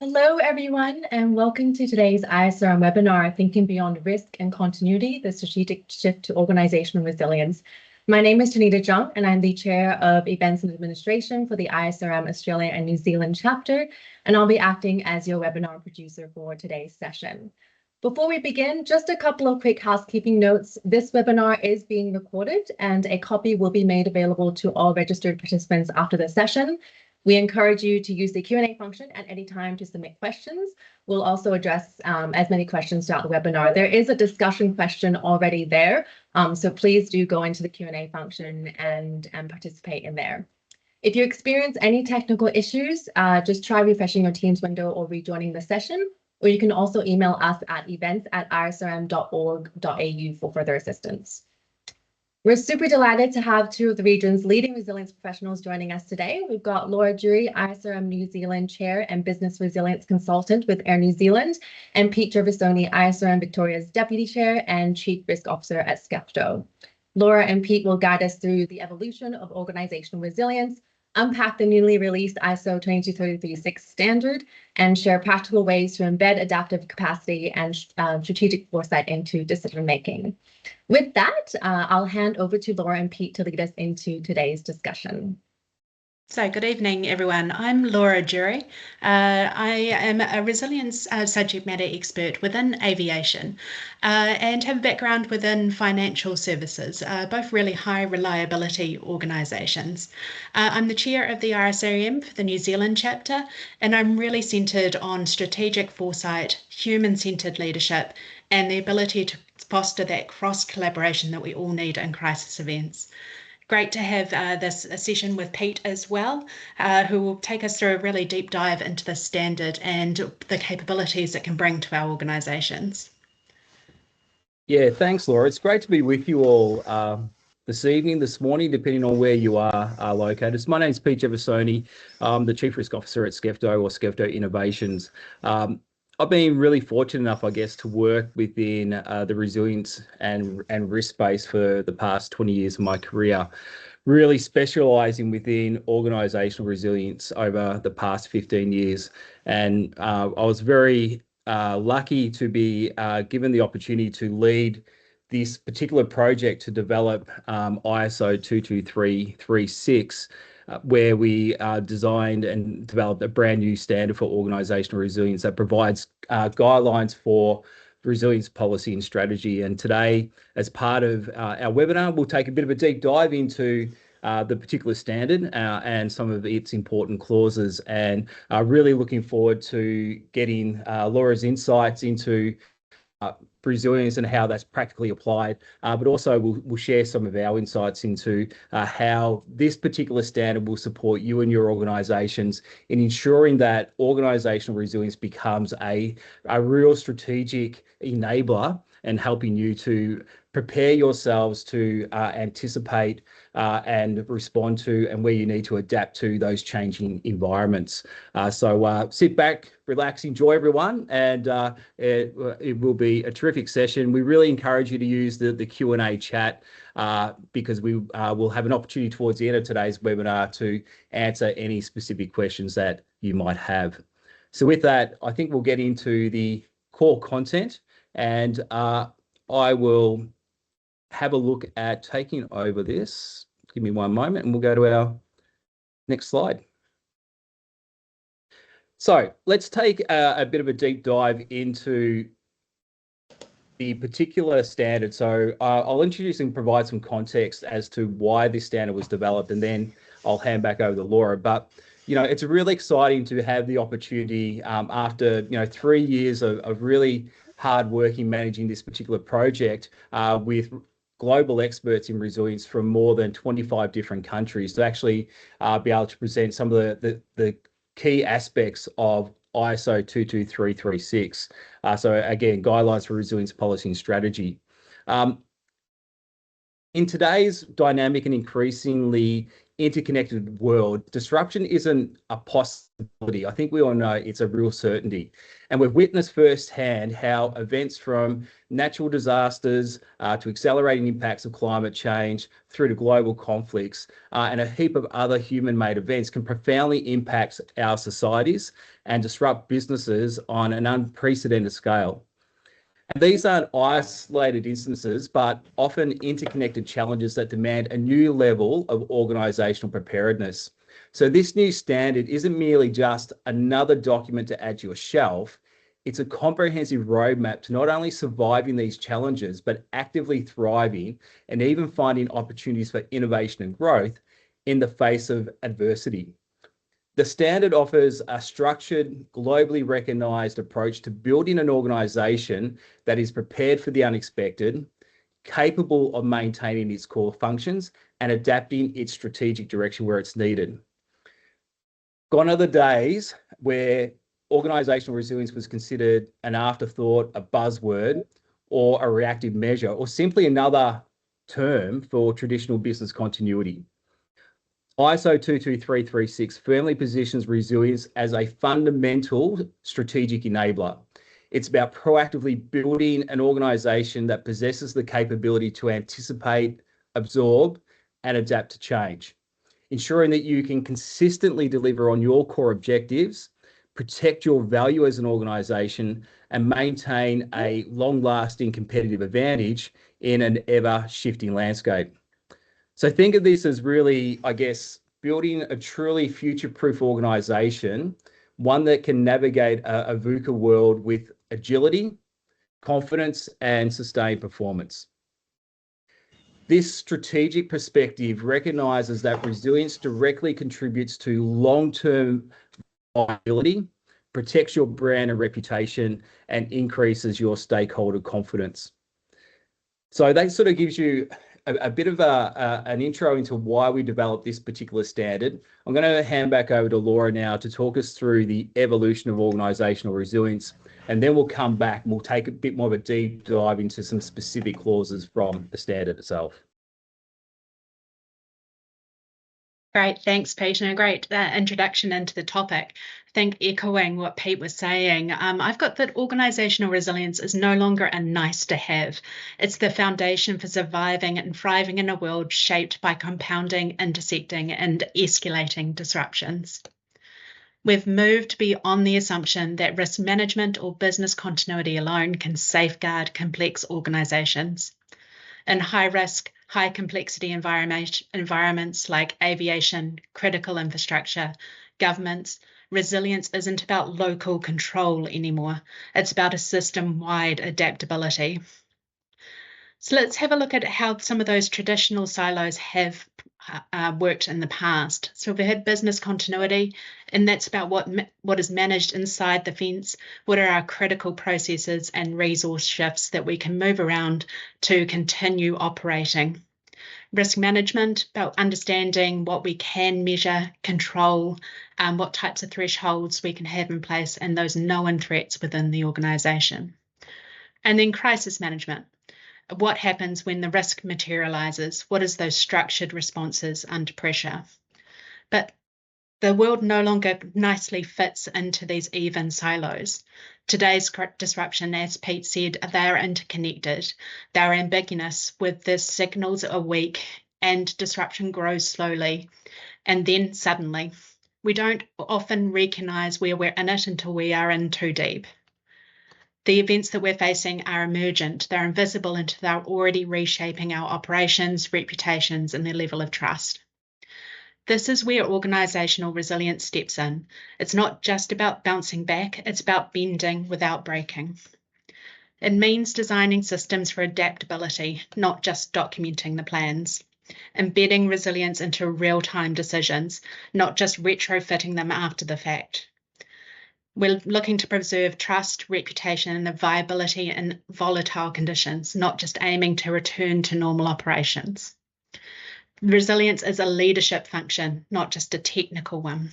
Hello, everyone, and welcome to today's ISRM webinar, Thinking Beyond Risk and Continuity, the Strategic Shift to Organizational Resilience. My name is Tanita Jung, and I'm the Chair of Events and Administration for the ISRM Australia and New Zealand chapter, and I'll be acting as your webinar producer for today's session. Before we begin, just a couple of quick housekeeping notes. This webinar is being recorded, and a copy will be made available to all registered participants after the session. We encourage you to use the Q&A function at any time to submit questions. We'll also address as many questions throughout the webinar. There is a discussion question already there, so please do go into the Q&A function and participate in there. If you experience any technical issues, just try refreshing your Teams window or rejoining the session, or you can also email us at events@isrm.org.au for further assistance. We're super delighted to have two of the region's leading resilience professionals joining us today. We've got Laura Jury, ISRM New Zealand Chair and Business Resilience Consultant with Air New Zealand, and Pete Gervasoni, ISRM Victoria's Deputy Chair and Chief Risk Officer at Skepto. Laura and Pete will guide us through the evolution of organizational resilience, unpack the newly released ISO 22336 standard, and share practical ways to embed adaptive capacity and strategic foresight into decision-making. With that, I'll hand over to Laura and Pete to lead us into today's discussion. So good evening, everyone. I'm Laura Jury. I am a resilience subject matter expert within aviation and have a background within financial services, both really high reliability organisations. I'm the chair of the ISRM for the New Zealand chapter, and I'm really centred on strategic foresight, human-centred leadership, and the ability to foster that cross-collaboration that we all need in crisis events. Great to have this session with Pete as well, who will take us through a really deep dive into the standard and the capabilities it can bring to our organisations. Yeah, thanks, Laura. It's great to be with you all this evening, this morning, depending on where you are located. So my name's Pete Gervasoni. I'm the Chief Risk Officer at Skepto or Skepto Innovations. I've been really fortunate enough, I guess, to work within the resilience and risk space for the past 20 years of my career, really specialising within organisational resilience over the past 15 years. And I was very lucky to be given the opportunity to lead this particular project to develop ISO 22336, where we designed and developed a brand new standard for organisational resilience that provides guidelines for resilience policy and strategy. And today, as part of our webinar, we'll take a bit of a deep dive into the particular standard and some of its important clauses, and really looking forward to getting Laura's insights into resilience and how that's practically applied, but also we'll share some of our insights into how this particular standard will support you and your organisations in ensuring that organisational resilience becomes a real strategic enabler and helping you to prepare yourselves to anticipate and respond to, and where you need to adapt to those changing environments. So sit back, relax, enjoy, everyone, and it will be a terrific session. We really encourage you to use the Q&A chat because we will have an opportunity towards the end of today's webinar to answer any specific questions that you might have. So with that, I think we'll get into the core content, and I will have a look at taking over this. Give me one moment and we'll go to our next slide. So let's take a bit of a deep dive into the particular standard. So I'll introduce and provide some context as to why this standard was developed, and then I'll hand back over to Laura. But it's really exciting to have the opportunity after 3 years of really hard working managing this particular project with global experts in resilience from more than 25 different countries to actually be able to present some of the key aspects of ISO 22336. So again, guidelines for resilience policy and strategy. In today's dynamic and increasingly interconnected world, disruption isn't a possibility. I think we all know it's a real certainty. And we've witnessed firsthand how events from natural disasters to accelerating impacts of climate change through to global conflicts and a heap of other human-made events can profoundly impact our societies and disrupt businesses on an unprecedented scale. And these aren't isolated instances, but often interconnected challenges that demand a new level of organisational preparedness. So this new standard isn't merely just another document to add to your shelf. It's a comprehensive roadmap to not only surviving these challenges, but actively thriving and even finding opportunities for innovation and growth in the face of adversity. The standard offers a structured, globally recognised approach to building an organisation that is prepared for the unexpected, capable of maintaining its core functions and adapting its strategic direction where it's needed. Gone are the days where organisational resilience was considered an afterthought, a buzzword, or a reactive measure, or simply another term for traditional business continuity. ISO 22336 firmly positions resilience as a fundamental strategic enabler. It's about proactively building an organisation that possesses the capability to anticipate, absorb, and adapt to change, ensuring that you can consistently deliver on your core objectives, protect your value as an organisation, and maintain a long-lasting competitive advantage in an ever-shifting landscape. So think of this as really, I guess, building a truly future-proof organisation, one that can navigate a VUCA world with agility, confidence, and sustained performance. This strategic perspective recognises that resilience directly contributes to long-term viability, protects your brand and reputation, and increases your stakeholder confidence. So that sort of gives you a bit of an intro into why we developed this particular standard. I'm going to hand back over to Laura now to talk us through the evolution of organisational resilience, and then we'll come back and we'll take a bit more of a deep dive into some specific clauses from the standard itself. Great, thanks, Pete, and a great introduction into the topic. I think echoing what Pete was saying, I've got that organisational resilience is no longer a nice to have. It's the foundation for surviving and thriving in a world shaped by compounding, intersecting, and escalating disruptions. We've moved beyond the assumption that risk management or business continuity alone can safeguard complex organisations. In high-risk, high-complexity environments like aviation, critical infrastructure, governments, resilience isn't about local control anymore. It's about a system-wide adaptability. So let's have a look at how some of those traditional silos have worked in the past. So we've had business continuity, and that's about what is managed inside the fence. What are our critical processes and resource shifts that we can move around to continue operating? Risk management, about understanding what we can measure, control, what types of thresholds we can have in place, and those known threats within the organisation. And then crisis management. What happens when the risk materialises? What is those structured responses under pressure? But the world no longer nicely fits into these even silos. Today's disruption, as Pete said, they are interconnected. They're ambiguous, with the signals are weak and disruption grows slowly. And then suddenly, we don't often recognise where we're in it until we are in too deep. The events that we're facing are emergent. They're invisible until they're already reshaping our operations, reputations, and their level of trust. This is where organisational resilience steps in. It's not just about bouncing back, it's about bending without breaking. It means designing systems for adaptability, not just documenting the plans. Embedding resilience into real-time decisions, not just retrofitting them after the fact. We're looking to preserve trust, reputation, and the viability in volatile conditions, not just aiming to return to normal operations. Resilience is a leadership function, not just a technical one.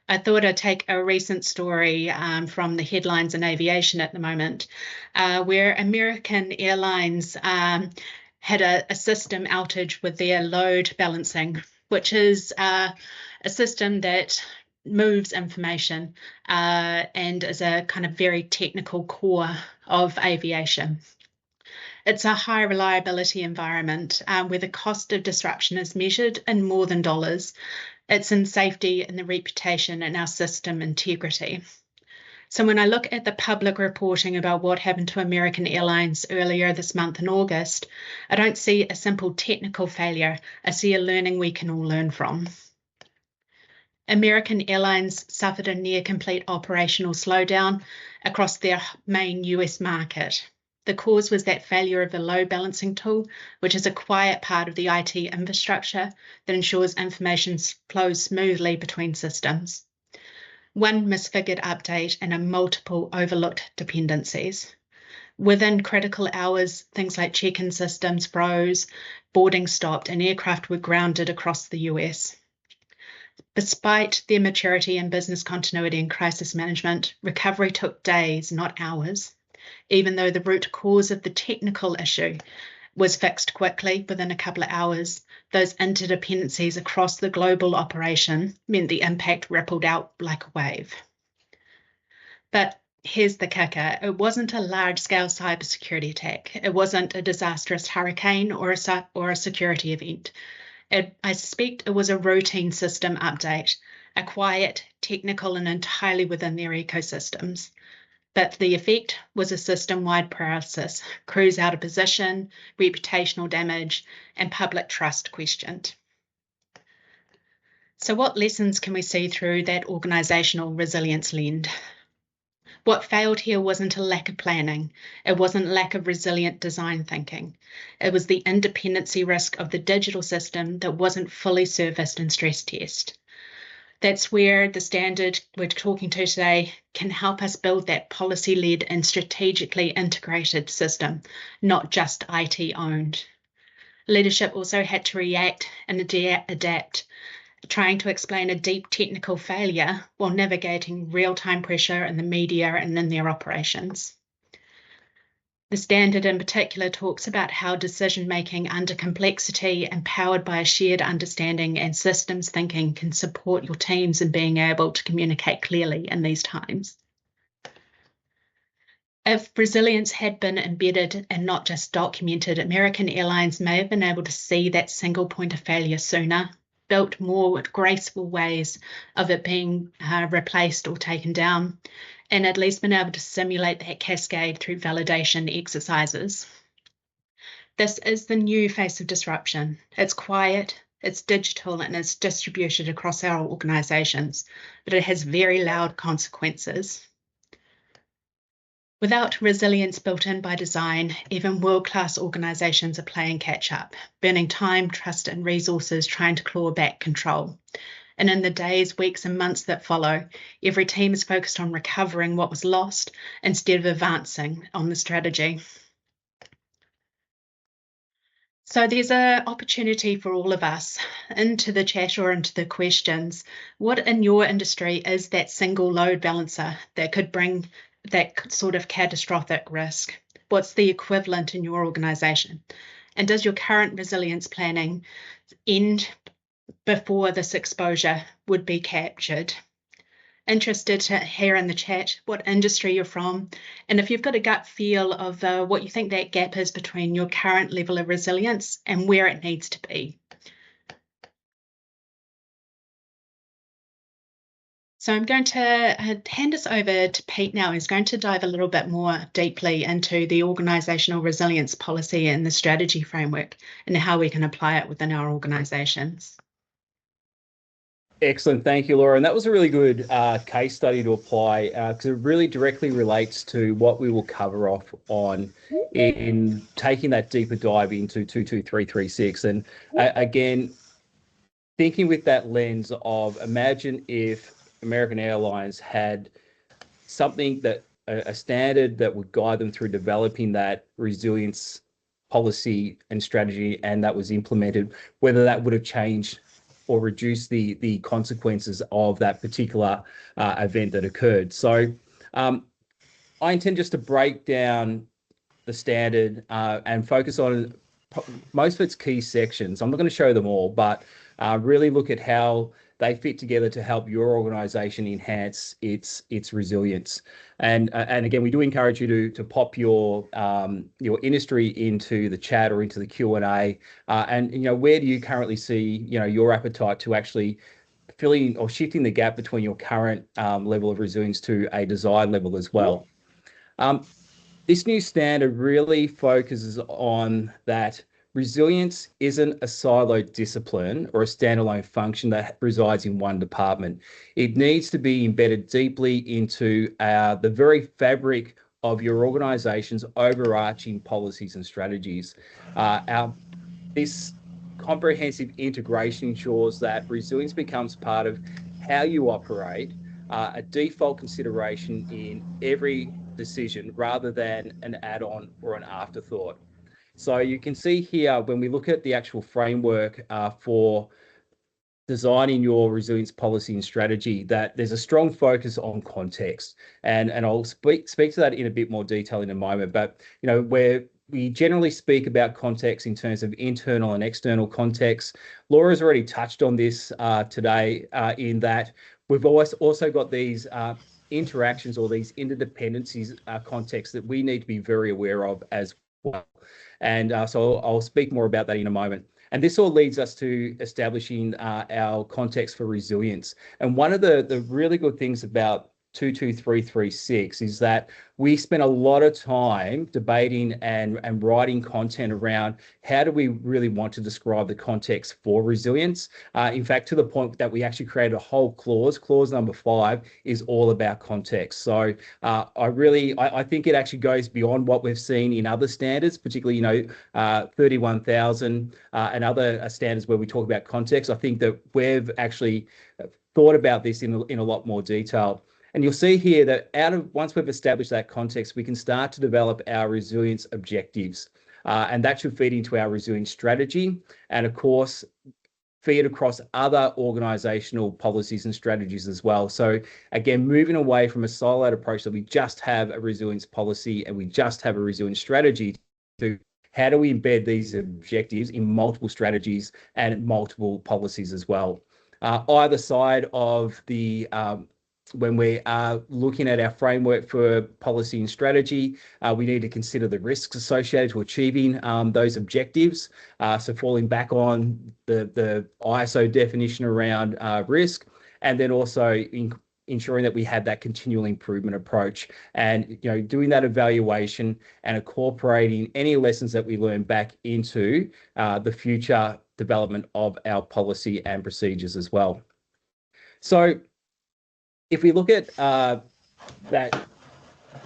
I thought I'd take a recent story from the headlines in aviation at the moment, where American Airlines had a system outage with their load balancing which is a system that moves information and is a kind of very technical core of aviation. It's a high reliability environment where the cost of disruption is measured in more than dollars. It's in safety and the reputation and our system integrity. So when I look at the public reporting about what happened to American Airlines earlier this month in August, I don't see a simple technical failure. I see a learning we can all learn from. American Airlines suffered a near complete operational slowdown across their main US market. The cause was that failure of a load balancing tool, which is a quiet part of the IT infrastructure that ensures information flows smoothly between systems. One misfigured update and a multiple overlooked dependencies. Within critical hours, things like check-in systems froze, boarding stopped, and aircraft were grounded across the US. Despite their maturity in business continuity and crisis management, recovery took days, not hours. Even though the root cause of the technical issue was fixed quickly within a couple of hours, those interdependencies across the global operation meant the impact rippled out like a wave. But here's the kicker. It wasn't a large-scale cybersecurity attack. It wasn't a disastrous hurricane or a security event. I suspect it was a routine system update, a quiet, technical, and entirely within their ecosystems. But the effect was a system-wide paralysis, crews out of position, reputational damage, and public trust questioned. So what lessons can we see through that organisational resilience lens? What failed here wasn't a lack of planning. It wasn't lack of resilient design thinking. It was the independency risk of the digital system that wasn't fully surfaced in stress test. That's where the standard we're talking to today can help us build that policy-led and strategically integrated system, not just IT-owned. Leadership also had to react and adapt, trying to explain a deep technical failure while navigating real-time pressure in the media and in their operations. The standard in particular talks about how decision-making under complexity, empowered by a shared understanding and systems thinking, can support your teams in being able to communicate clearly in these times. If resilience had been embedded and not just documented, American Airlines may have been able to see that single point of failure sooner, built more graceful ways of it being replaced or taken down, and at least been able to simulate that cascade through validation exercises. This is the new face of disruption. It's quiet, it's digital, and it's distributed across our organisations, but it has very loud consequences. Without resilience built in by design, even world-class organisations are playing catch-up, burning time, trust, and resources trying to claw back control. And in the days, weeks, and months that follow, every team is focused on recovering what was lost instead of advancing on the strategy. So there's an opportunity for all of us into the chat or into the questions. What in your industry is that single load balancer that could bring that sort of catastrophic risk? What's the equivalent in your organisation? And does your current resilience planning end before this exposure would be captured? Interested to hear in the chat what industry you're from, and if you've got a gut feel of what you think that gap is between your current level of resilience and where it needs to be. So I'm going to hand this over to Pete now. He's going to dive a little bit more deeply into the organisational resilience policy and the strategy framework and how we can apply it within our organisations. Excellent. Thank you, Laura. And that was a really good case study to apply because it really directly relates to what we will cover off on in taking that deeper dive into 22336. And again, thinking with that lens of imagine if American Airlines had something that a standard that would guide them through developing that resilience policy and strategy, and that was implemented, whether that would have changed or reduced the consequences of that particular event that occurred. So I intend just to break down the standard and focus on most of its key sections. I'm not going to show them all, but really look at how they fit together to help your organisation enhance its resilience. And again, we do encourage you to pop your industry into the chat or into the Q&A. And where do you currently see your appetite to actually filling or shifting the gap between your current level of resilience to a desired level as well? This new standard really focuses on that resilience isn't a siloed discipline or a standalone function that resides in one department. It needs to be embedded deeply into the very fabric of your organization's overarching policies and strategies. This comprehensive integration ensures that resilience becomes part of how you operate, a default consideration in every decision rather than an add-on or an afterthought. So you can see here when we look at the actual framework for designing your resilience policy and strategy, that there's a strong focus on context, and I'll speak to that in a bit more detail in a moment. But where we generally speak about context in terms of internal and external context, Laura's already touched on this today in that we've always also got these interactions or these interdependencies contexts that we need to be very aware of as well. And so I'll speak more about that in a moment. And this all leads us to establishing our context for resilience. And one of the really good things about 22336 is that we spent a lot of time debating and writing content around how do we really want to describe the context for resilience. In fact, to the point that we actually created a whole clause. Clause number 5 is all about context. So I think it actually goes beyond what we've seen in other standards, particularly 31,000 and other standards where we talk about context. I think that we've actually thought about this in a lot more detail. And you'll see here that once we've established that context, we can start to develop our resilience objectives. And that should feed into our resilience strategy and, of course, feed across other organisational policies and strategies as well. So again, moving away from a siloed approach that we just have a resilience policy and we just have a resilience strategy to how do we embed these objectives in multiple strategies and multiple policies as well. Either side of the when we are looking at our framework for policy and strategy, we need to consider the risks associated to achieving those objectives. So falling back on the ISO definition around risk, and then also ensuring that we have that continual improvement approach and doing that evaluation and incorporating any lessons that we learn back into the future development of our policy and procedures as well. So if we look at that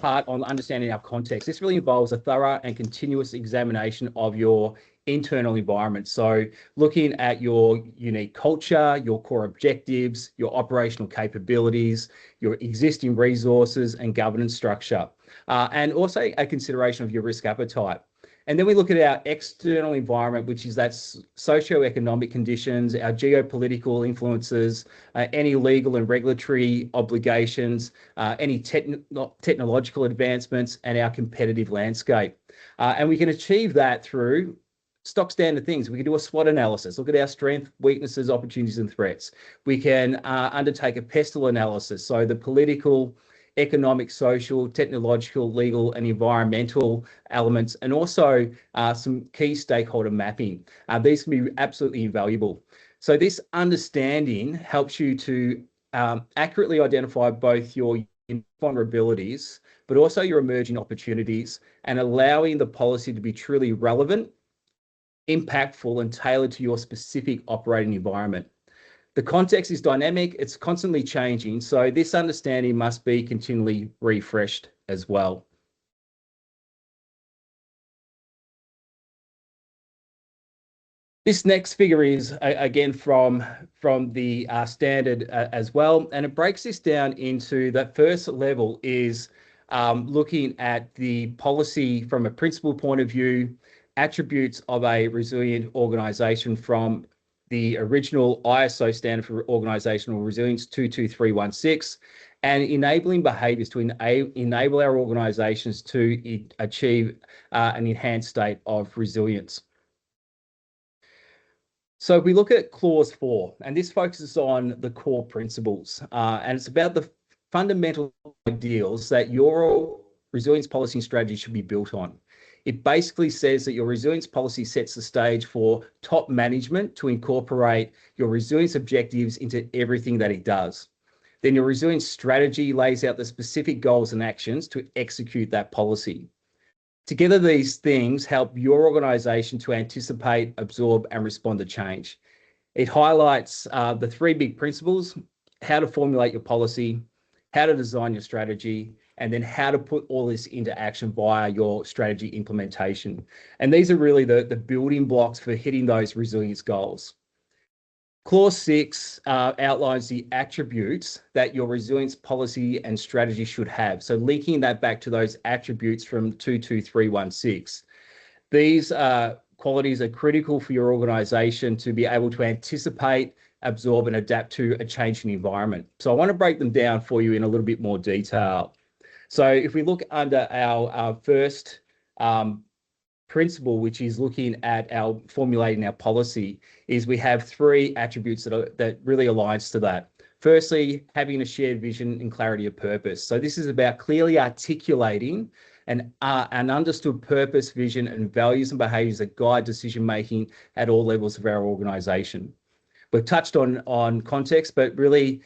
part on understanding our context, this really involves a thorough and continuous examination of your internal environment. So looking at your unique culture, your core objectives, your operational capabilities, your existing resources and governance structure, and also a consideration of your risk appetite. And then we look at our external environment, which is that socio-economic conditions, our geopolitical influences, any legal and regulatory obligations, any technological advancements, and our competitive landscape. And we can achieve that through stock standard things. We can do a SWOT analysis, look at our strengths, weaknesses, opportunities, and threats. We can undertake a PESTEL analysis, so the political, economic, social, technological, legal, and environmental elements, and also some key stakeholder mapping. These can be absolutely invaluable. So this understanding helps you to accurately identify both your vulnerabilities, but also your emerging opportunities, and allowing the policy to be truly relevant, impactful, and tailored to your specific operating environment. The context is dynamic, it's constantly changing, so this understanding must be continually refreshed as well. This next figure is, again, from the standard as well, and it breaks this down into that first level is looking at the policy from a principal point of view, attributes of a resilient organisation from the original ISO standard for organisational resilience 22316, and enabling behaviours to enable our organisations to achieve an enhanced state of resilience. So if we look at clause 4, and this focuses on the core principles, and it's about the fundamental ideals that your resilience policy and strategy should be built on. It basically says that your resilience policy sets the stage for top management to incorporate your resilience objectives into everything that it does. Then your resilience strategy lays out the specific goals and actions to execute that policy. Together, these things help your organisation to anticipate, absorb, and respond to change. It highlights the 3 big principles: how to formulate your policy, how to design your strategy, and then how to put all this into action via your strategy implementation. And these are really the building blocks for hitting those resilience goals. Clause 6 outlines the attributes that your resilience policy and strategy should have. So linking that back to those attributes from 22316. These qualities are critical for your organisation to be able to anticipate, absorb, and adapt to a changing environment. So I want to break them down for you in a little bit more detail. So if we look under our first principle, which is looking at our formulating our policy, is we have 3 attributes that really aligns to that. Firstly, having a shared vision and clarity of purpose. So this is about clearly articulating an understood purpose, vision, and values and behaviours that guide decision making at all levels of our organisation. We've touched on context, but really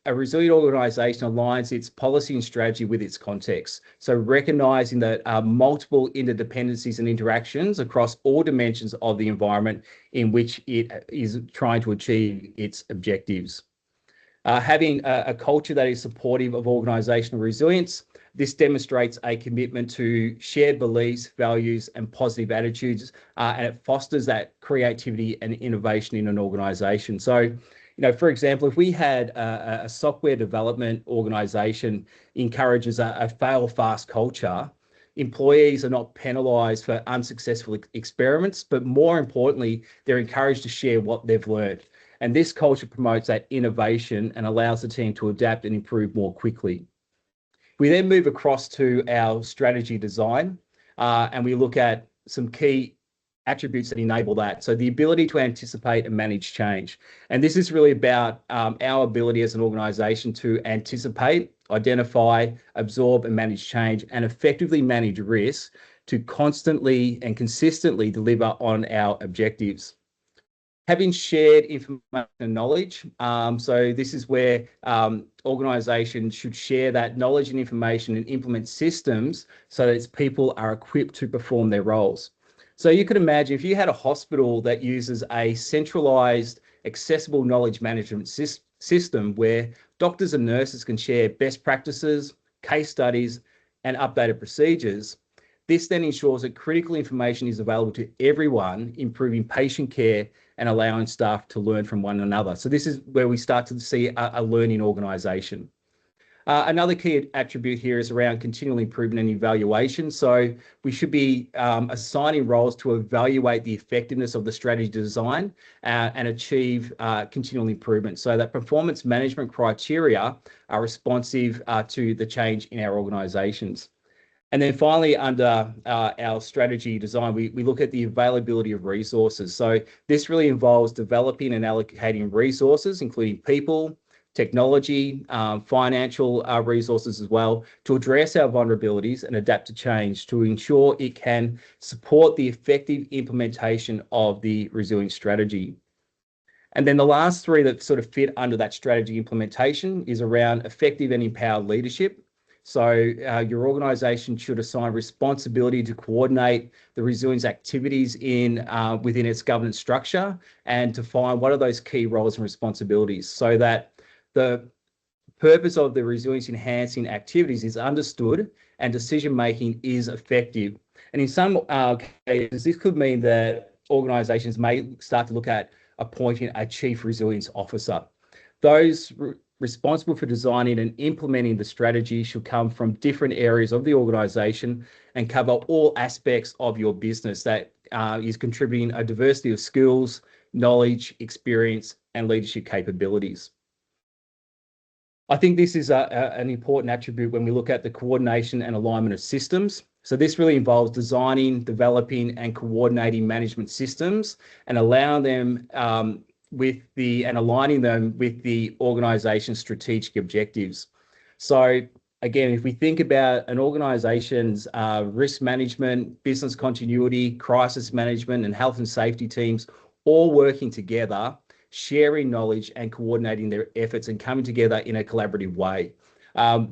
a resilient organisation aligns its policy and strategy with its context. So recognising that multiple interdependencies and interactions across all dimensions of the environment in which it is trying to achieve its objectives. Having a culture that is supportive of organisational resilience. This demonstrates a commitment to shared beliefs, values, and positive attitudes, and it fosters that creativity and innovation in an organisation. So, for example, if we had a software development organisation encourages a fail-fast culture, employees are not penalised for unsuccessful experiments, but more importantly, they're encouraged to share what they've learned. And this culture promotes that innovation and allows the team to adapt and improve more quickly. We then move across to our strategy design, and we look at some key attributes that enable that. So the ability to anticipate and manage change. And this is really about our ability as an organisation to anticipate, identify, absorb, and manage change, and effectively manage risk to constantly and consistently deliver on our objectives. Having shared information and knowledge. So this is where organisations should share that knowledge and information and implement systems so that its people are equipped to perform their roles. So you could imagine if you had a hospital that uses a centralised, accessible knowledge management system where doctors and nurses can share best practices, case studies, and updated procedures. This then ensures that critical information is available to everyone, improving patient care and allowing staff to learn from one another. So this is where we start to see a learning organisation. Another key attribute here is around continual improvement and evaluation. So we should be assigning roles to evaluate the effectiveness of the strategy design and achieve continual improvement so that performance management criteria are responsive to the change in our organisations. And then finally, under our strategy design, we look at the availability of resources. So this really involves developing and allocating resources, including people, technology, financial resources as well, to address our vulnerabilities and adapt to change to ensure it can support the effective implementation of the resilience strategy. And then the last 3 that sort of fit under that strategy implementation is around effective and empowered leadership. So your organisation should assign responsibility to coordinate the resilience activities within its governance structure and to find what are those key roles and responsibilities so that the purpose of the resilience enhancing activities is understood and decision making is effective. And in some cases, this could mean that organisations may start to look at appointing a chief resilience officer. Those responsible for designing and implementing the strategy should come from different areas of the organisation and cover all aspects of your business that is contributing a diversity of skills, knowledge, experience, and leadership capabilities. I think this is an important attribute when we look at the coordination and alignment of systems. So this really involves designing, developing, and coordinating management systems and allowing them and aligning them with the organization's strategic objectives. So again, if we think about an organization's risk management, business continuity, crisis management, and health and safety teams all working together, sharing knowledge and coordinating their efforts and coming together in a collaborative way.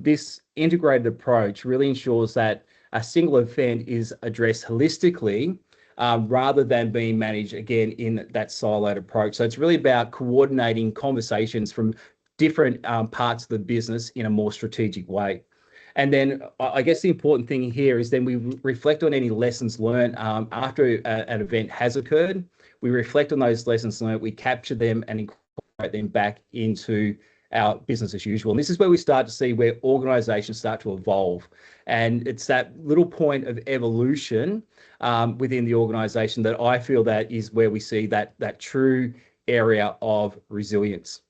This integrated approach really ensures that a single event is addressed holistically rather than being managed, again, in that siloed approach. So it's really about coordinating conversations from different parts of the business in a more strategic way. And then I guess the important thing here is then we reflect on any lessons learned after an event has occurred. We reflect on those lessons learned, we capture them and incorporate them back into our business as usual. And this is where we start to see where organizations start to evolve. And it's that little point of evolution within the organization that I feel that is where we see that true area of resilience.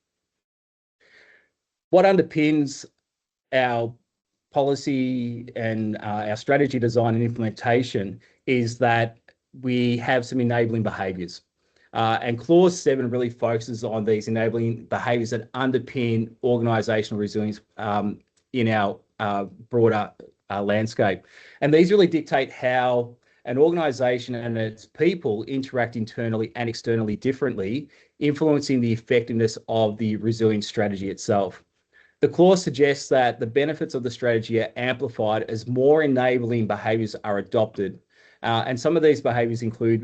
What underpins our policy and our strategy design and implementation is that we have some enabling behaviours. And Clause 7 really focuses on these enabling behaviours that underpin organisational resilience in our broader landscape. And these really dictate how an organisation and its people interact internally and externally differently, influencing the effectiveness of the resilience strategy itself. The clause suggests that the benefits of the strategy are amplified as more enabling behaviours are adopted. And some of these behaviours include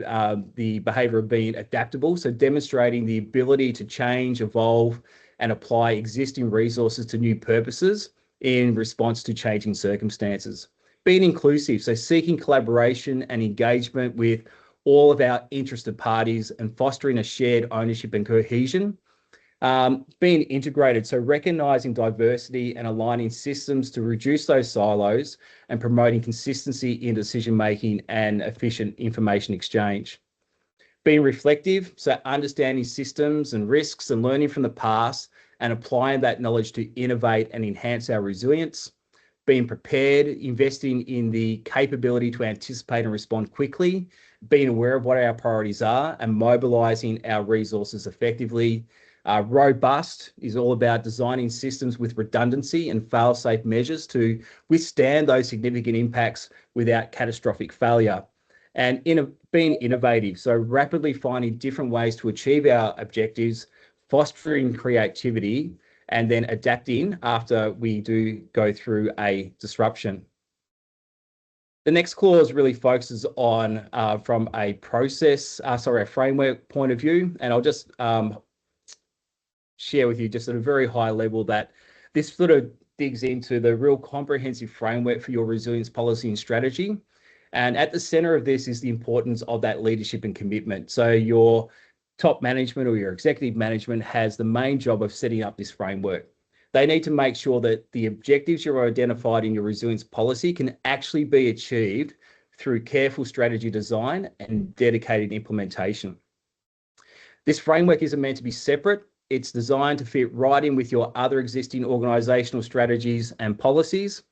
the behaviour of being adaptable, so demonstrating the ability to change, evolve, and apply existing resources to new purposes in response to changing circumstances. Being inclusive, so seeking collaboration and engagement with all of our interested parties and fostering a shared ownership and cohesion. Being integrated, so recognising diversity and aligning systems to reduce those silos and promoting consistency in decision-making and efficient information exchange. Being reflective, so understanding systems and risks and learning from the past and applying that knowledge to innovate and enhance our resilience. Being prepared, investing in the capability to anticipate and respond quickly, being aware of what our priorities are and mobilising our resources effectively. Robust is all about designing systems with redundancy and fail-safe measures to withstand those significant impacts without catastrophic failure. And being innovative, so rapidly finding different ways to achieve our objectives, fostering creativity, and then adapting after we do go through a disruption. The next clause really focuses on from a framework point of view, and I'll just share with you just at a very high level that this sort of digs into the real comprehensive framework for your resilience policy and strategy. And at the center of this is the importance of that leadership and commitment. So your top management or your executive management has the main job of setting up this framework. They need to make sure that the objectives you've identified in your resilience policy can actually be achieved through careful strategy design and dedicated implementation. This framework isn't meant to be separate. It's designed to fit right in with your other existing organisational strategies and policies.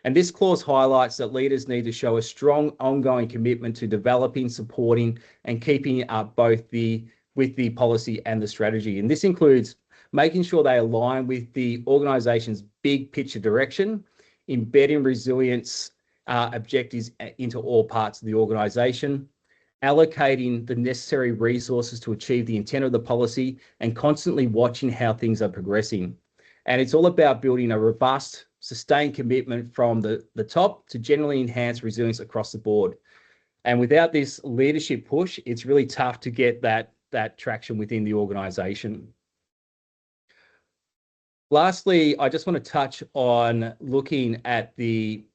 And this clause highlights that leaders need to show a strong ongoing commitment to developing, supporting, and keeping up both with the policy and the strategy. And this includes making sure they align with the organisation's big picture direction, embedding resilience objectives into all parts of the organisation, allocating the necessary resources to achieve the intent of the policy, and constantly watching how things are progressing. And it's all about building a robust, sustained commitment from the top to generally enhance resilience across the board. And without this leadership push, it's really tough to get that traction within the organisation. Lastly, I just want to touch on looking at the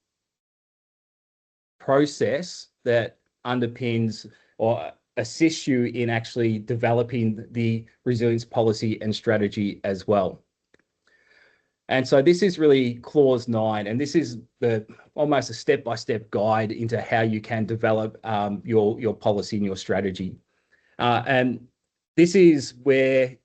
process that underpins or assists you in actually developing the resilience policy and strategy as well. And so this is really clause 9, and this is almost a step-by-step guide into how you can develop your policy and your strategy. And this is where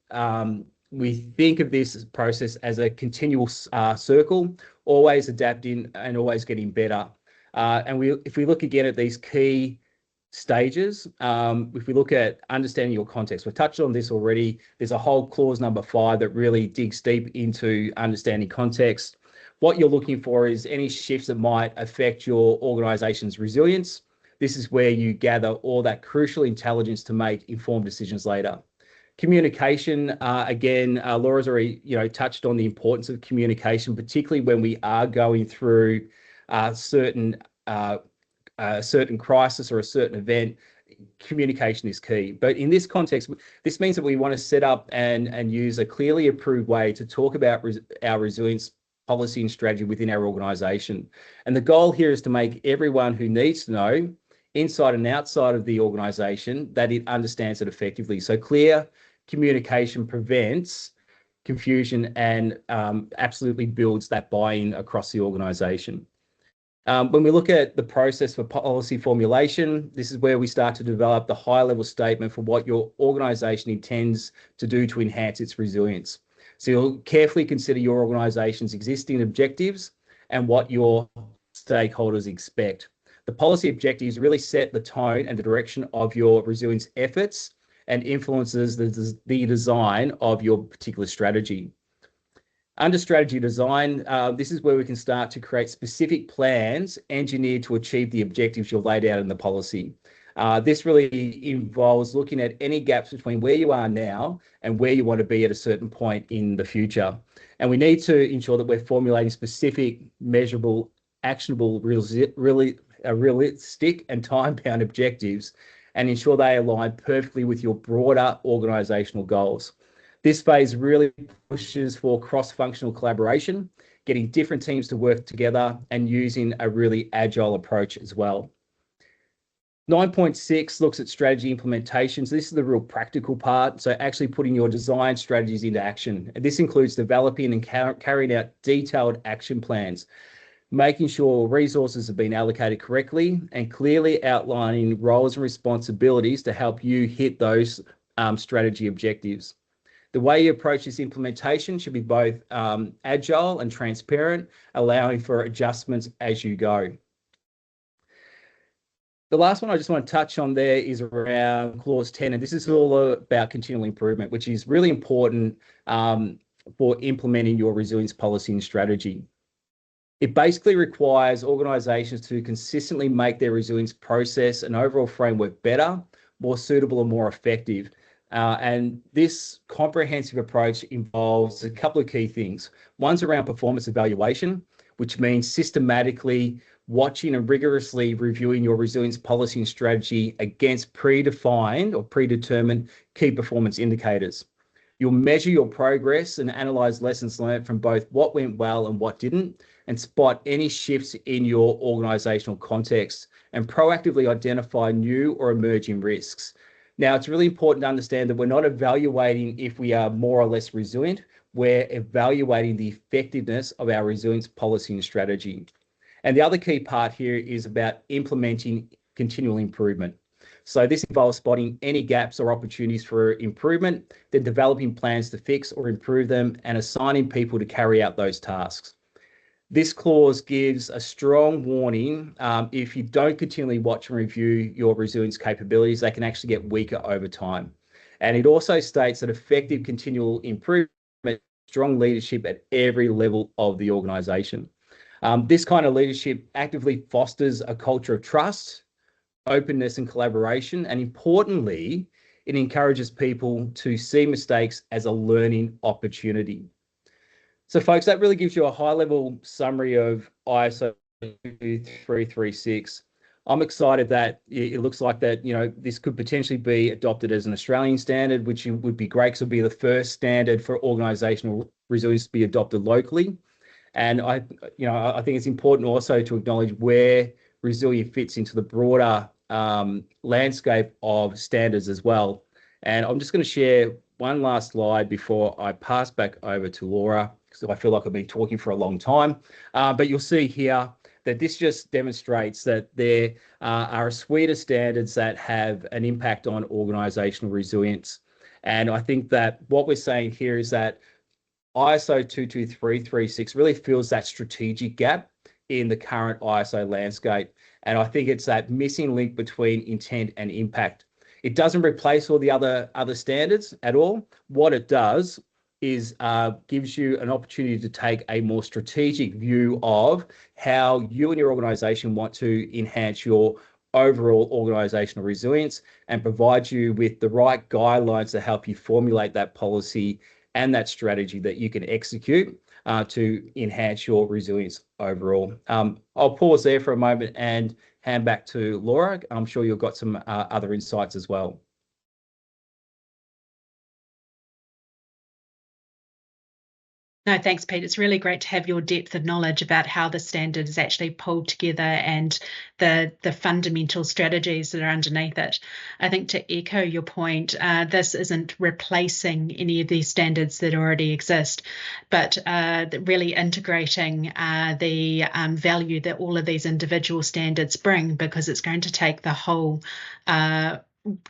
we think of this process as a continual circle, always adapting and always getting better. If we look again at these key stages, if we look at understanding your context, we've touched on this already. There's a whole clause number 5 that really digs deep into understanding context. What you're looking for is any shifts that might affect your organization's resilience. This is where you gather all that crucial intelligence to make informed decisions later. Communication, again, Laura's already touched on the importance of communication, particularly when we are going through certain crisis or a certain event. Communication is key. But in this context, this means that we want to set up and use a clearly approved way to talk about our resilience policy and strategy within our organisation. And the goal here is to make everyone who needs to know, inside and outside of the organisation, that it understands it effectively. So clear communication prevents confusion and absolutely builds that buy-in across the organisation. When we look at the process for policy formulation, this is where we start to develop the high-level statement for what your organisation intends to do to enhance its resilience. So you'll carefully consider your organisation's existing objectives and what your stakeholders expect. The policy objectives really set the tone and the direction of your resilience efforts and influences the design of your particular strategy. Under strategy design, this is where we can start to create specific plans engineered to achieve the objectives you've laid out in the policy. This really involves looking at any gaps between where you are now and where you want to be at a certain point in the future. And we need to ensure that we're formulating specific, measurable, actionable, realistic and time-bound objectives and ensure they align perfectly with your broader organisational goals. This phase really pushes for cross-functional collaboration, getting different teams to work together and using a really agile approach as well. 9.6 looks at strategy implementations. This is the real practical part. So actually putting your design strategies into action. And this includes developing and carrying out detailed action plans, making sure resources have been allocated correctly and clearly outlining roles and responsibilities to help you hit those strategy objectives. The way you approach this implementation should be both agile and transparent, allowing for adjustments as you go. The last one I just want to touch on there is around clause 10, and this is all about continual improvement, which is really important for implementing your resilience policy and strategy. It basically requires organisations to consistently make their resilience process and overall framework better, more suitable and more effective. And this comprehensive approach involves a couple of key things. One's around performance evaluation, which means systematically watching and rigorously reviewing your resilience policy and strategy against predefined or predetermined key performance indicators. You'll measure your progress and analyse lessons learned from both what went well and what didn't, and spot any shifts in your organisational context and proactively identify new or emerging risks. Now, it's really important to understand that we're not evaluating if we are more or less resilient. We're evaluating the effectiveness of our resilience policy and strategy. And the other key part here is about implementing continual improvement. So this involves spotting any gaps or opportunities for improvement, then developing plans to fix or improve them and assigning people to carry out those tasks. This clause gives a strong warning. If you don't continually watch and review your resilience capabilities, they can actually get weaker over time. And it also states that effective continual improvement, strong leadership at every level of the organisation. This kind of leadership actively fosters a culture of trust, openness and collaboration, and importantly, it encourages people to see mistakes as a learning opportunity. So folks, that really gives you a high-level summary of ISO 2336. I'm excited that it looks like that, this could potentially be adopted as an Australian standard, which would be great because it would be the first standard for organisational resilience to be adopted locally. And I think it's important also to acknowledge where resilience fits into the broader landscape of standards as well. And I'm just going to share one last slide before I pass back over to Laura, because I feel like I've been talking for a long time. But you'll see here that this just demonstrates that there are a suite of standards that have an impact on organisational resilience. And I think that what we're saying here is that ISO 22336 really fills that strategic gap, in the current ISO landscape. And I think it's that missing link between intent and impact. It doesn't replace all the other standards at all. What it does is gives you an opportunity to take a more strategic view of how you and your organization want to enhance your overall organizational resilience and provide you with the right guidelines to help you formulate that policy and that strategy that you can execute to enhance your resilience overall. I'll pause there for a moment and hand back to Laura. I'm sure you've got some other insights as well. No, thanks, Pete. It's really great to have your depth of knowledge about how the standard is actually pulled together and the fundamental strategies that are underneath it. I think to echo your point, this isn't replacing any of these standards that already exist, but really integrating the value that all of these individual standards bring, because it's going to take the whole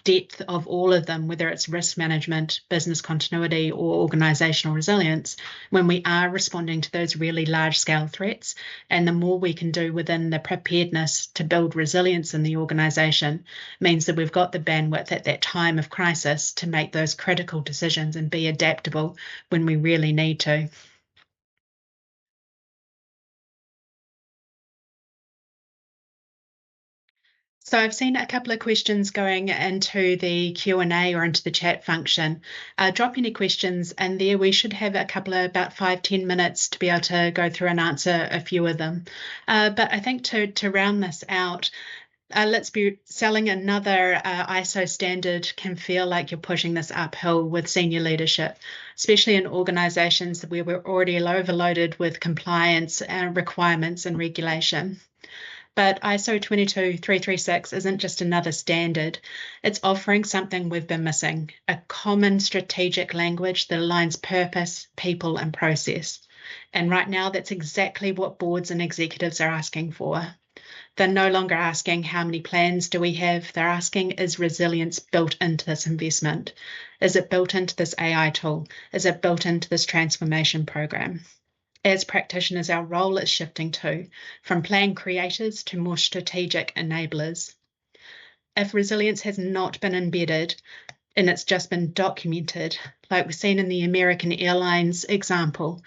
depth of all of them, whether it's risk management, business continuity, or organisational resilience, when we are responding to those really large-scale threats. And the more we can do within the preparedness to build resilience in the organisation means that we've got the bandwidth at that time of crisis to make those critical decisions and be adaptable when we really need to. So I've seen a couple of questions going into the Q&A or into the chat function. Drop any questions in there. We should have a couple of about 5-10 minutes to be able to go through and answer a few of them. But I think to round this out, let's be selling another ISO standard can feel like you're pushing this uphill with senior leadership, especially in organisations where we're already overloaded with compliance and requirements and regulation. But ISO 22336 isn't just another standard. It's offering something we've been missing, a common strategic language that aligns purpose, people, and process. And right now, that's exactly what boards and executives are asking for. They're no longer asking how many plans do we have. They're asking, is resilience built into this investment? Is it built into this AI tool? Is it built into this transformation program? As practitioners, our role is shifting too, from plan creators to more strategic enablers. If resilience has not been embedded and it's just been documented, like we've seen in the American Airlines example,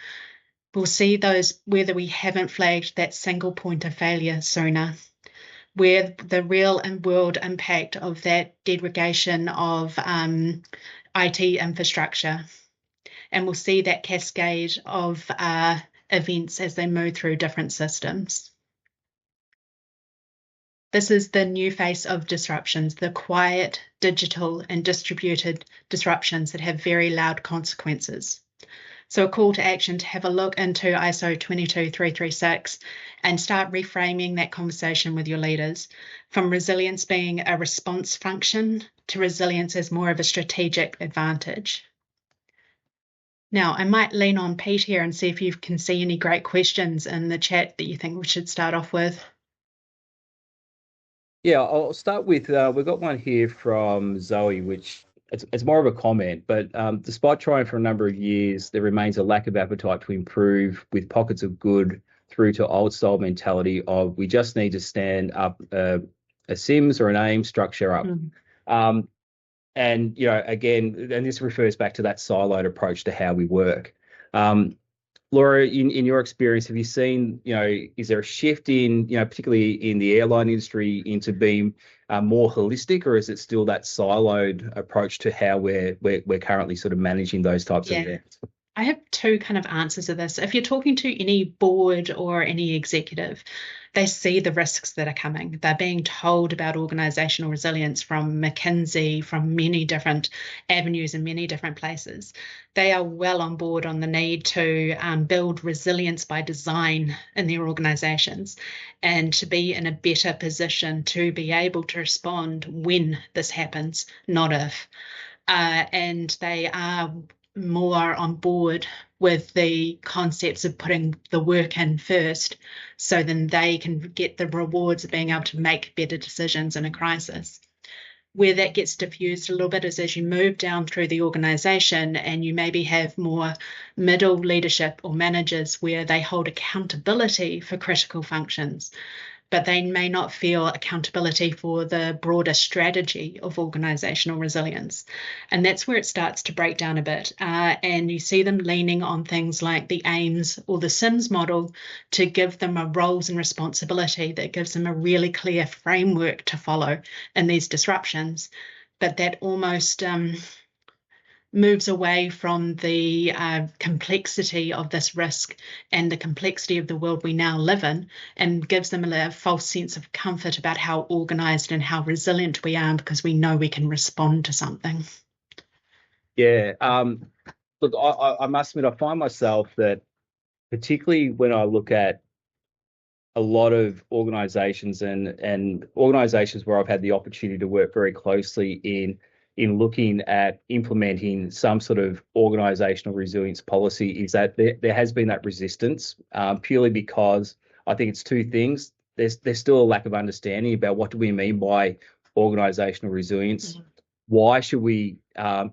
we'll see those whether we haven't flagged that single point of failure sooner, where the real and world impact of that degradation of IT infrastructure. And we'll see that cascade of events as they move through different systems. This is the new face of disruptions, the quiet, digital, and distributed disruptions that have very loud consequences. So a call to action to have a look into ISO 22336 and start reframing that conversation with your leaders, from resilience being a response function to resilience as more of a strategic advantage. Now, I might lean on Pete here and see if you can see any great questions in the chat that you think we should start off with. Yeah, I'll start with, we've got one here from Zoe, which it's more of a comment, but despite trying for a number of years, there remains a lack of appetite to improve, with pockets of good through to old style mentality of we just need to stand up a SIMS or an AIM structure up. And, you know, again, and this refers back to that siloed approach to how we work. Laura, in your experience, have you seen, you know, is there a shift in, you know, particularly in the airline industry into being more holistic, or is it still that siloed approach to how we're currently sort of managing those types of events? I have two kind of answers to this. If you're talking to any board or any executive, they see the risks that are coming. They're being told about organisational resilience from McKinsey, from many different avenues and many different places. They are well on board on the need to build resilience by design in their organisations and to be in a better position to be able to respond when this happens, not if. And they are more on board with the concepts of putting the work in first, so then they can get the rewards of being able to make better decisions in a crisis. Where that gets diffused a little bit is as you move down through the organisation and you maybe have more middle leadership or managers where they hold accountability for critical functions, but they may not feel accountability for the broader strategy of organisational resilience. And that's where it starts to break down a bit. And you see them leaning on things like the AIMS or the SIMS model to give them a roles and responsibility that gives them a really clear framework to follow in these disruptions. But that almost moves away from the complexity of this risk and the complexity of the world we now live in, and gives them a false sense of comfort about how organised and how resilient we are because we know we can respond to something. Yeah. Look, I must admit, I find myself that particularly when I look at a lot of organisations and organisations where I've had the opportunity to work very closely in looking at implementing some sort of organisational resilience policy, is that there has been that resistance, purely because I think it's two things. There's still a lack of understanding about what do we mean by organisational resilience. Mm-hmm. Why should we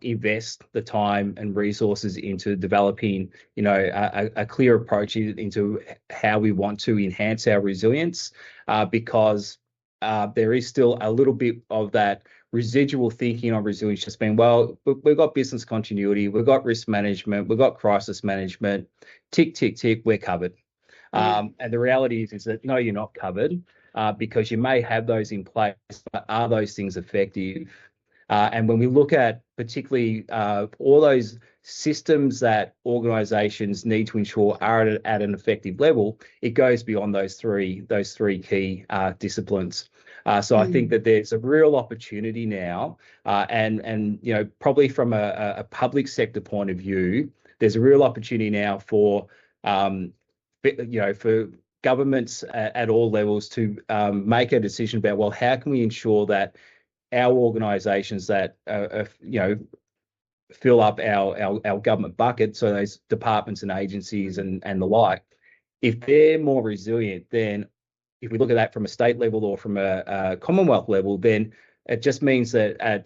invest the time and resources into developing, a clear approach into how we want to enhance our resilience? Because there is still a little bit of that residual thinking on resilience, just being, well, we've got business continuity, we've got risk management, we've got crisis management, tick, tick, tick, we're covered. Yeah. And the reality is that, no, you're not covered, because you may have those in place, but are those things effective? And when we look at particularly all those systems that organisations need to ensure are at an effective level, it goes beyond those three key disciplines. So I think that there's a real opportunity now, and probably from a public sector point of view, there's a real opportunity now for for governments at all levels to make a decision about, well, how can we ensure that our organisations that fill up our government bucket, so those departments and agencies and the like, if they're more resilient, then if we look at that from a state level or from a Commonwealth level, then it just means that at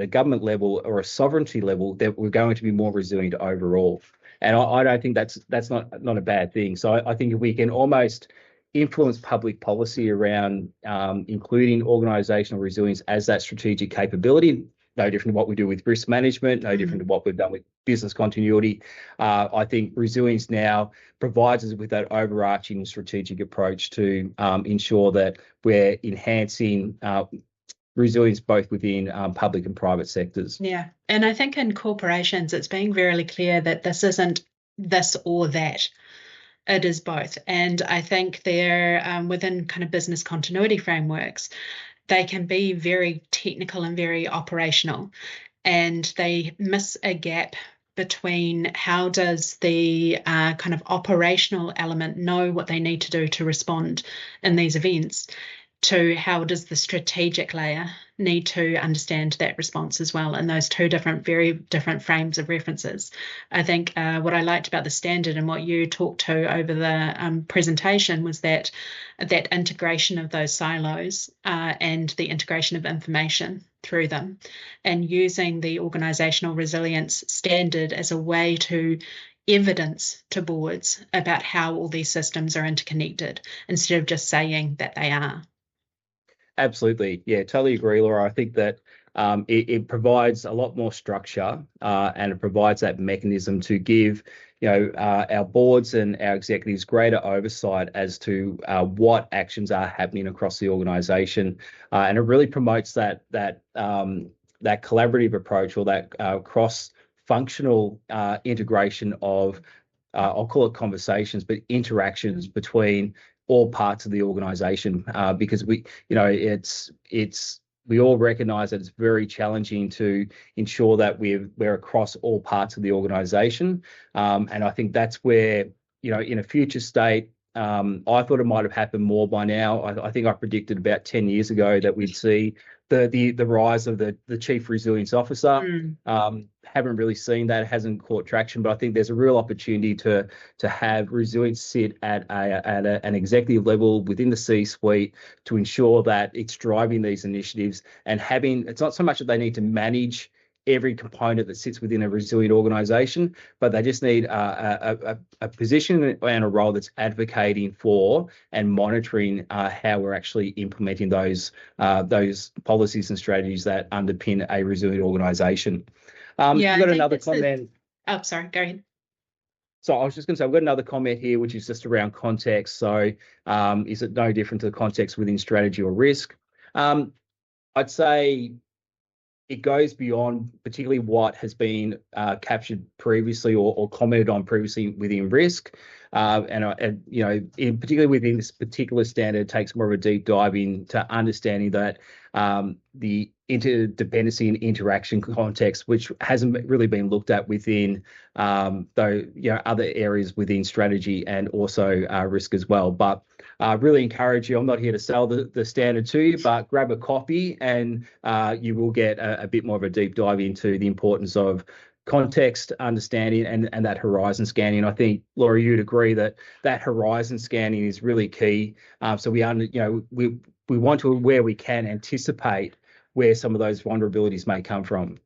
a government level or a sovereignty level, that we're going to be more resilient overall. And I don't think that's not a bad thing. So I think if we can almost influence public policy around including organisational resilience as that strategic capability, no different to what we do with risk management, no different to what we've done with business continuity. I think resilience now provides us with that overarching strategic approach to ensure that we're enhancing resilience both within public and private sectors. Yeah, and I think in corporations, it's being very clear that this isn't this or that. It is both. And I think they're within kind of business continuity frameworks, they can be very technical and very operational, and they miss a gap between how does the kind of operational element know what they need to do to respond in these events, to how does the strategic layer need to understand that response as well, and those two very different frames of references. I think what I liked about the standard and what you talked to over the presentation was that integration of those silos and the integration of information through them, and using the Organisational Resilience Standard as a way to evidence to boards about how all these systems are interconnected, instead of just saying that they are. Absolutely. Yeah, totally agree, Laura. I think that it provides a lot more structure and it provides that mechanism to give our boards and our executives greater oversight as to what actions are happening across the organisation, and it really promotes that collaborative approach, or that cross-functional integration of I'll call it conversations, but interactions between all parts of the organisation, because we all recognise that it's very challenging to ensure that we're across all parts of the organisation, and I think that's where in a future state, I thought it might have happened more by now. I think I predicted about 10 years ago that we'd see the rise of the Chief Resilience Officer. Mm. Haven't really seen that, hasn't caught traction, but I think there's a real opportunity to have resilience sit at an executive level within the C-suite to ensure that it's driving these initiatives and it's not so much that they need to manage every component that sits within a resilient organization, but they just need a position and a role that's advocating for and monitoring how we're actually implementing those policies and strategies that underpin a resilient organization. Yeah, we've got another comment. Oh, sorry, go ahead. So I was just going to say, I've got another comment here, which is just around context. So is it no different to the context within strategy or risk? I'd say it goes beyond particularly what has been captured previously or commented on previously within risk. And you know, particularly within this particular standard, it takes more of a deep dive into understanding that the interdependency and interaction context, which hasn't really been looked at within other areas within strategy and also risk as well. But really encourage you. I'm not here to sell the standard to you, but grab a copy and you will get a bit more of a deep dive into the importance of context understanding and that horizon scanning. I think, Laura, you'd agree that horizon scanning is really key. So we want to, where we can, anticipate where some of those vulnerabilities may come from.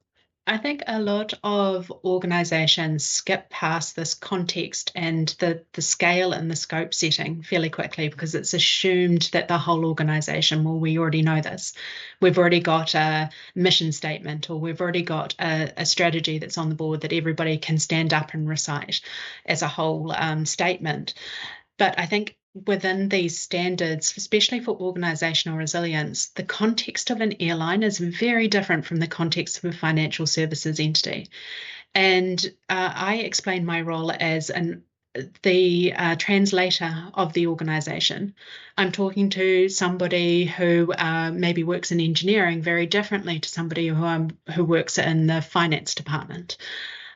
I think a lot of organisations skip past this context and the scale and the scope setting fairly quickly because it's assumed that the whole organisation, well, we already know this. We've already got a mission statement, or we've already got a strategy that's on the board that everybody can stand up and recite as a whole statement. But I think within these standards, especially for organisational resilience, the context of an airline is very different from the context of a financial services entity. And I explain my role as the translator of the organisation. I'm talking to somebody who maybe works in engineering very differently to somebody who works in the finance department.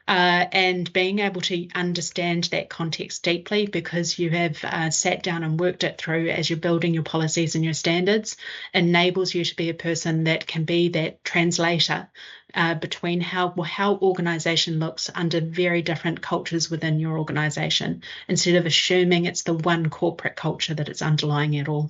And being able to understand that context deeply because you have sat down and worked it through as you're building your policies and your standards enables you to be a person that can be that translator between how organisation looks under very different cultures within your organisation, instead of assuming it's the one corporate culture that it's underlying it all.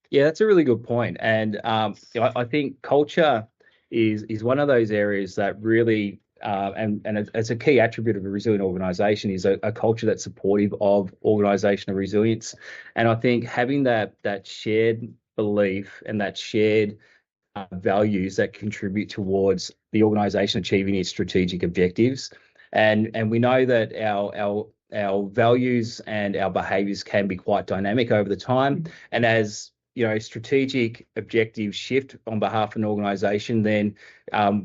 Yeah, that's a really good point. And I think culture is one of those areas that really and it's a key attribute of a resilient organisation is a culture that's supportive of organisational resilience. And I think having that shared belief and that shared values that contribute towards the organisation achieving its strategic objectives. And we know that our values and our behaviours can be quite dynamic over the time. And as strategic objectives shift on behalf of an organisation, then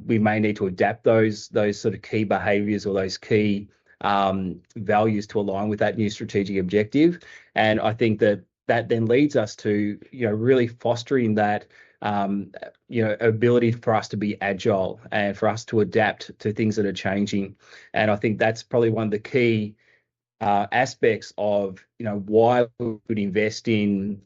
we may need to adapt those sort of key behaviours or those key values to align with that new strategic objective. And I think that then leads us to really fostering that ability for us to be agile and for us to adapt to things that are changing. And I think that's probably one of the key aspects of why we would invest in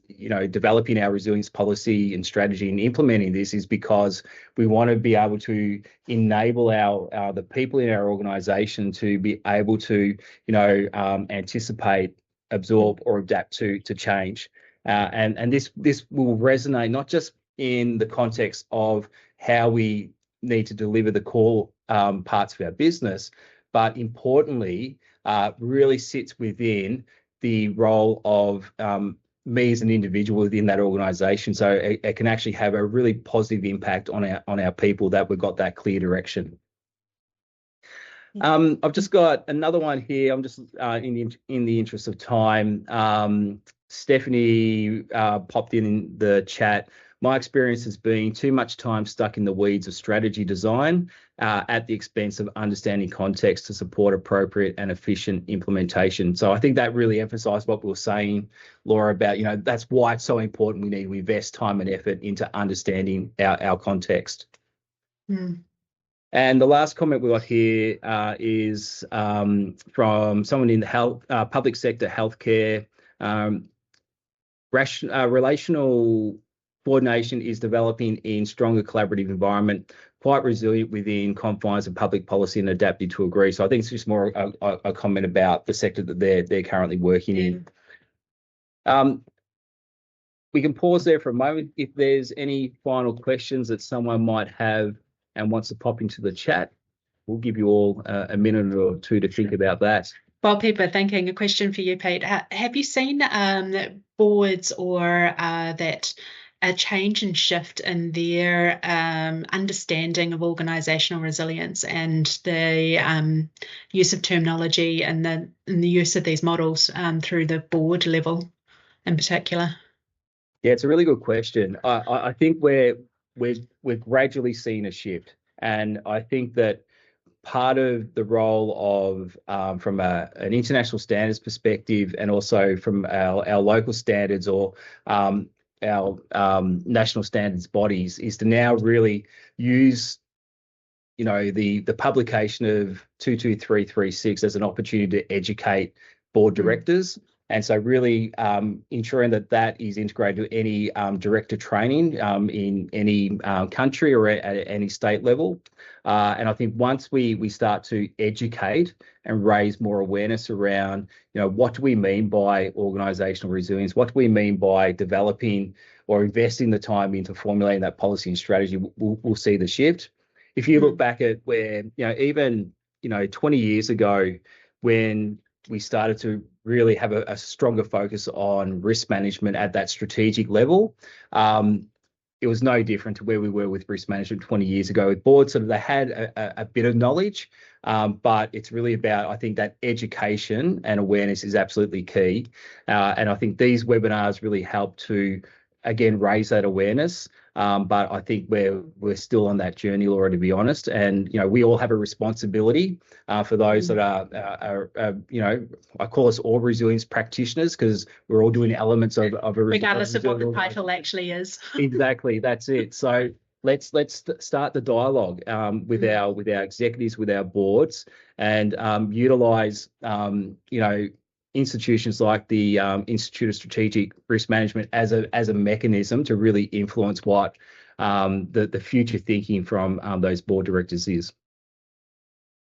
developing our resilience policy and strategy and implementing this, is because we want to be able to enable the people in our organization to be able to anticipate, absorb, or adapt to change. And this will resonate not just in the context of how we need to deliver the core parts of our business, but importantly, really sits within the role of me as an individual within that organisation. So it can actually have a really positive impact on our people, that we've got that clear direction. I've just got another one here. I'm just in the interest of time. Stephanie popped in the chat. My experience has been too much time stuck in the weeds of strategy design at the expense of understanding context to support appropriate and efficient implementation. So I think that really emphasised what we were saying, Laura, about, that's why it's so important. We need to invest time and effort into understanding our context. Mm. And the last comment we got here is from someone in the public sector healthcare. Relational coordination is developing in stronger collaborative environment, quite resilient within confines of public policy and adaptive to agree. So I think it's just more a comment about the sector that they're currently working in. We can pause there for a moment. If there's any final questions that someone might have and wants to pop into the chat, we'll give you all a minute or two to think about that. While people are thinking, a question for you, Pete. Have you seen boards or that a change and shift in their understanding of organisational resilience and the use of terminology and the use of these models through the board level in particular? Yeah, it's a really good question. I think we're gradually seeing a shift, and I think that part of the role of from an international standards perspective, and also from our local standards or our national standards bodies, is to now really use the publication of 22336 as an opportunity to educate board directors. And so really ensuring that is integrated to any director training in any country or at any state level. And I think once we start to educate and raise more awareness around, what do we mean by organisational resilience? What do we mean by developing or investing the time into formulating that policy and strategy? We'll see the shift. If you look back at where, even 20 years ago, when we started to really have a stronger focus on risk management at that strategic level, it was no different to where we were with risk management 20 years ago. With boards, they had a bit of knowledge, but it's really about, I think, that education and awareness is absolutely key. And I think these webinars really help to, again, raise that awareness. But I think we're still on that journey, Laura, to be honest. And we all have a responsibility for those that are I call us all resilience practitioners, because we're all doing elements of a regardless of what the title actually is. Exactly, that's it. So let's start the dialogue with our executives, with our boards, and utilise institutions like the Institute of Strategic Risk Management as a mechanism to really influence what the future thinking from those board directors is.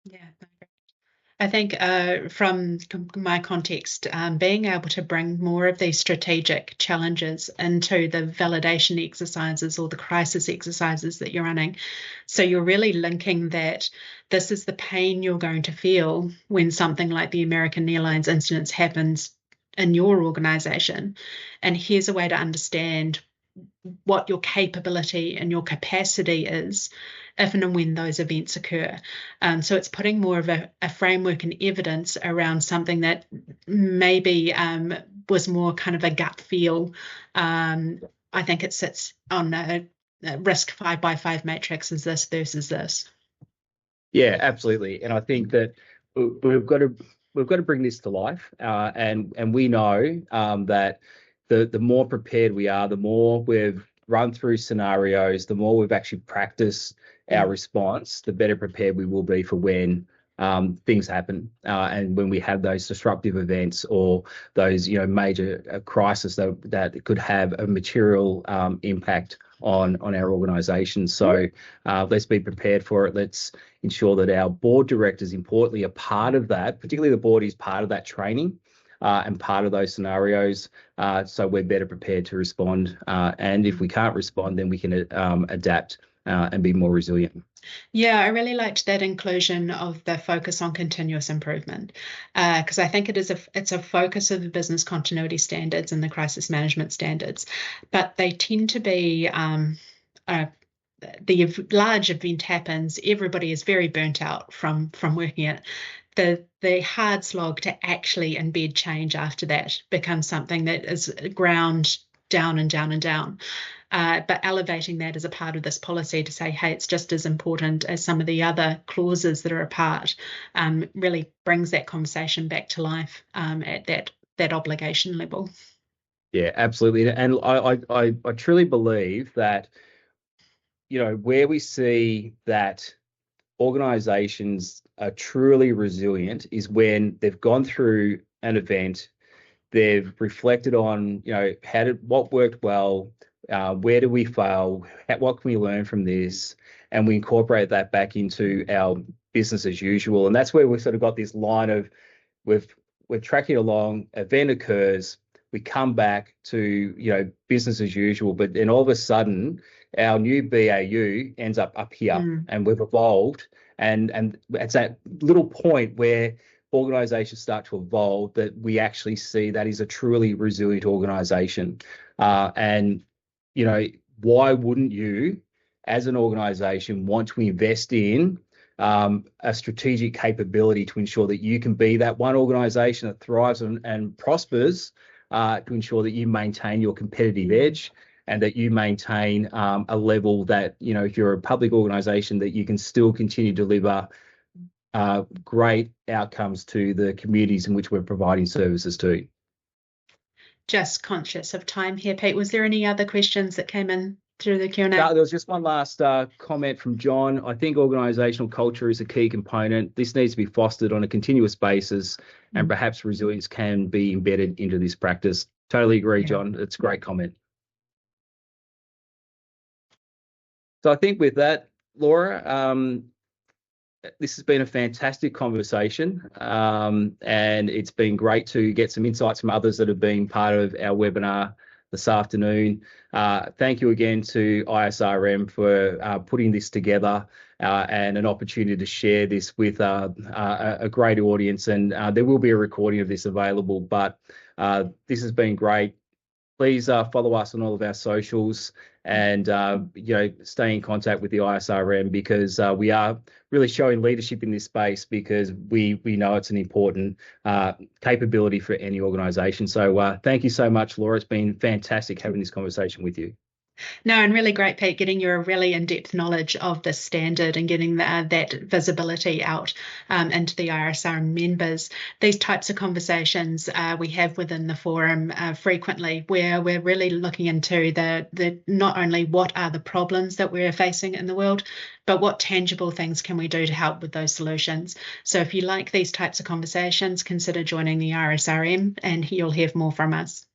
Yeah, I think from my context, being able to bring more of these strategic challenges into the validation exercises or the crisis exercises that you're running. So you're really linking that this is the pain you're going to feel when something like the American Airlines incident happens in your organisation. And here's a way to understand what your capability and your capacity is if and when those events occur. So it's putting more of a framework and evidence around something that maybe was more kind of a gut feel. I think it sits on a risk 5x5 matrix, is this versus this. Yeah, absolutely. And I think that we've got to bring this to life, and we know that the more prepared we are, the more we've run through scenarios, the more we've actually practiced our response, the better prepared we will be for when things happen, and when we have those disruptive events or those major crises that could have a material impact on our organisation. So let's be prepared for it. Let's ensure that our board directors, importantly, are part of that. Particularly the board is part of that training and part of those scenarios, so we're better prepared to respond. And if we can't respond, then we can adapt and be more resilient. Yeah, I really liked that inclusion of the focus on continuous improvement, because I think it's a focus of the business continuity standards and the crisis management standards, but they tend to be the large event happens, everybody is very burnt out from working it. The hard slog to actually embed change after that becomes something that is ground down and down and down. But elevating that as a part of this policy to say, hey, it's just as important as some of the other clauses that are a part, really brings that conversation back to life at that obligation level. Yeah, absolutely. And I truly believe that, where we see that organizations are truly resilient is when they've gone through an event, they've reflected on, what worked well, where do we fail, what can we learn from this, and we incorporate that back into our business as usual. And that's where we've sort of got this line of we're tracking along, event occurs, we come back to business as usual, but then all of a sudden our new BAU ends up here, and we've evolved, and it's that little point where organizations start to evolve that we actually see that is a truly resilient organization. And why wouldn't you as an organization want to invest in a strategic capability to ensure that you can be that one organization that thrives and prospers, to ensure that you maintain your competitive edge and that you maintain a level that, if you're a public organization, that you can still continue to deliver great outcomes to the communities in which we're providing services to. Just conscious of time here, Pete. Was there any other questions that came in through the Q&A? No, there was just one last comment from John. I think organisational culture is a key component. This needs to be fostered on a continuous basis, and perhaps resilience can be embedded into this practice. Totally agree, John. It's a great comment. So I think with that, Laura, this has been a fantastic conversation, and it's been great to get some insights from others that have been part of our webinar this afternoon. Thank you again to ISRM for putting this together and an opportunity to share this with a great audience. And there will be a recording of this available, but this has been great. Please follow us on all of our socials and stay in contact with the ISRM, because we are really showing leadership in this space, because we know it's an important capability for any organisation. So thank you so much, Laura. It's been fantastic having this conversation with you. No, and really great, Pete, getting your really in-depth knowledge of the standard and getting that visibility out into the ISRM members. These types of conversations we have within the forum frequently, where we're really looking into the not only what are the problems that we're facing in the world, but what tangible things can we do to help with those solutions. So if you like these types of conversations, consider joining the ISRM and you'll hear more from us.